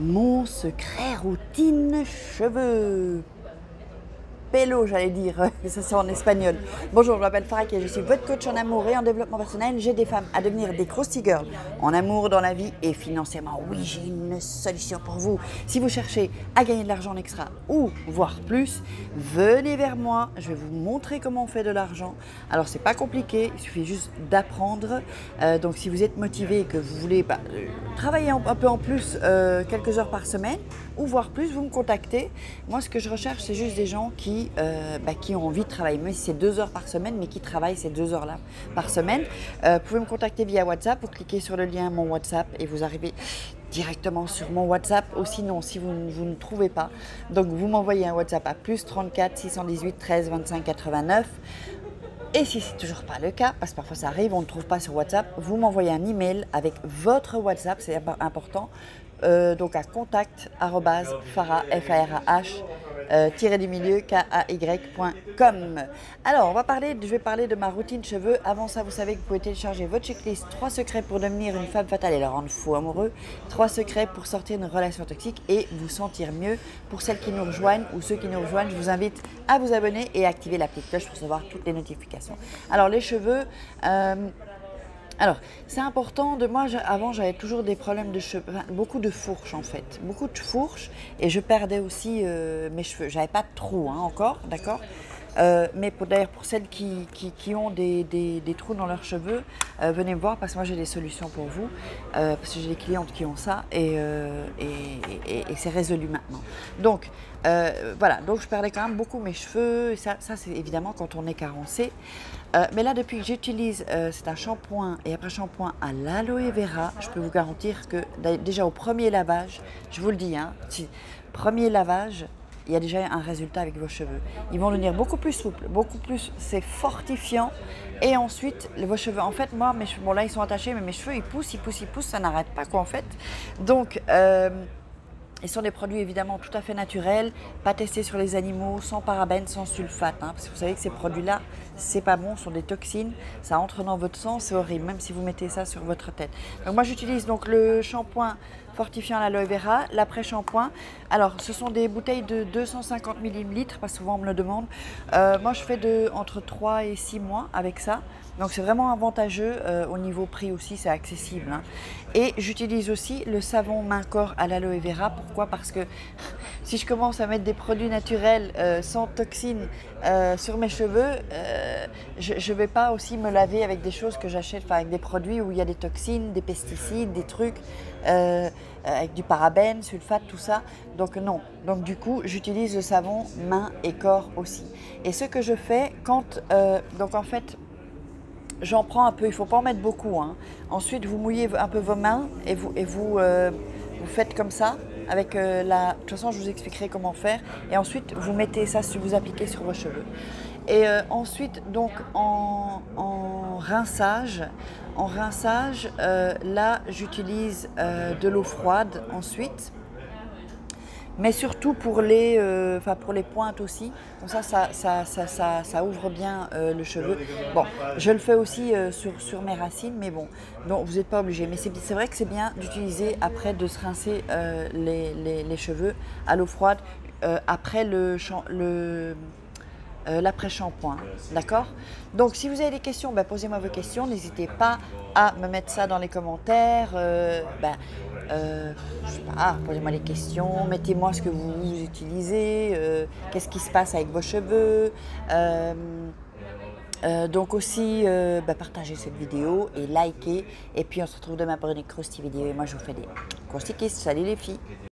Mon secret routine cheveux. Pelo, j'allais dire, ça c'est en espagnol. Bonjour, je m'appelle Farah et je suis votre coach en amour et en développement personnel. J'aide des femmes à devenir des Krusty Girls en amour, dans la vie et financièrement. Oui, j'ai une solution pour vous. Si vous cherchez à gagner de l'argent en extra ou voire plus, venez vers moi. Je vais vous montrer comment on fait de l'argent. Alors, c'est pas compliqué, il suffit juste d'apprendre. Donc, si vous êtes motivé et que vous voulez travailler un peu en plus, quelques heures par semaine ou voire plus, vous me contactez. Moi, ce que je recherche, c'est juste des gens qui ont envie de travailler, même si c'est 2 heures par semaine, mais qui travaillent ces 2 heures-là par semaine. Vous pouvez me contacter via WhatsApp, vous cliquez sur le lien Mon WhatsApp et vous arrivez directement sur mon WhatsApp. Ou sinon, si vous ne trouvez pas, donc vous m'envoyez un WhatsApp à plus 34 618 13 25 89. Et si c'est toujours pas le cas, parce que parfois ça arrive, on ne trouve pas sur WhatsApp, vous m'envoyez un email avec votre WhatsApp, c'est important, donc à contact@farah, du milieu, kay.com. Alors, je vais parler de ma routine cheveux. Avant ça, vous savez que vous pouvez télécharger votre checklist 3 secrets pour devenir une femme fatale et la rendre fou amoureux, 3 secrets pour sortir d'une relation toxique et vous sentir mieux. Pour celles qui nous rejoignent ou ceux qui nous rejoignent, je vous invite à vous abonner et à activer la petite cloche pour recevoir toutes les notifications. Alors, les cheveux, alors, c'est important. Avant, j'avais toujours des problèmes de cheveux, beaucoup de fourches en fait, beaucoup de fourches, et je perdais aussi mes cheveux. J'avais pas de trous encore, d'accord. Mais d'ailleurs, pour celles qui ont des trous dans leurs cheveux, venez me voir parce que moi j'ai des solutions pour vous, parce que j'ai des clientes qui ont ça et c'est résolu maintenant. Donc voilà, donc je perdais quand même beaucoup mes cheveux, et ça c'est évidemment quand on est carencé. Mais là, depuis que j'utilise, c'est un shampoing et après shampoing à l'aloe vera, je peux vous garantir que déjà au premier lavage, je vous le dis, premier lavage, il y a déjà un résultat avec vos cheveux. Ils vont devenir beaucoup plus souples, beaucoup plus, c'est fortifiant. Et ensuite, vos cheveux, en fait, moi, mes cheveux, bon là ils sont attachés, mais mes cheveux, ils poussent, ça n'arrête pas quoi en fait. Donc, ils sont des produits évidemment tout à fait naturels, pas testés sur les animaux, sans parabènes, sans sulfate. Parce que vous savez que ces produits-là, c'est pas bon, ce sont des toxines, ça entre dans votre sang, c'est horrible, même si vous mettez ça sur votre tête. Donc moi j'utilise donc le shampoing fortifiant à l'aloe vera, l'après-shampoing. Alors ce sont des bouteilles de 250 millilitres, parce que souvent on me le demande. Moi je fais entre 3 et 6 mois avec ça. Donc c'est vraiment avantageux, au niveau prix aussi, c'est accessible. Et j'utilise aussi le savon main-corps à l'aloe vera. Pourquoi? Parce que si je commence à mettre des produits naturels sans toxines sur mes cheveux, je ne vais pas aussi me laver avec des choses que j'achète, avec des produits où il y a des toxines, des pesticides, des trucs, avec du parabène, sulfate, tout ça. Donc non. Donc du coup, j'utilise le savon main et corps aussi. Et ce que je fais donc en fait, j'en prends un peu, il ne faut pas en mettre beaucoup. Ensuite, vous mouillez un peu vos mains et vous faites comme ça. De toute façon, je vous expliquerai comment faire. Et ensuite, vous mettez ça, vous appliquez sur vos cheveux. Et ensuite, donc en rinçage, là, j'utilise de l'eau froide ensuite. Mais surtout pour les pointes aussi, comme ça ouvre bien le cheveu. Bon, je le fais aussi sur mes racines, mais bon, donc vous n'êtes pas obligé. Mais c'est vrai que c'est bien d'utiliser après de se rincer les cheveux à l'eau froide après l'après-shampoing, d'accord? Donc si vous avez des questions, posez-moi vos questions, n'hésitez pas à me mettre ça dans les commentaires, je sais pas, posez-moi les questions, mettez-moi ce que vous utilisez, qu'est-ce qui se passe avec vos cheveux, donc aussi partagez cette vidéo et likez, et puis on se retrouve demain pour une Krusty vidéo, et moi je vous fais des Krusty Kiss. Salut les filles!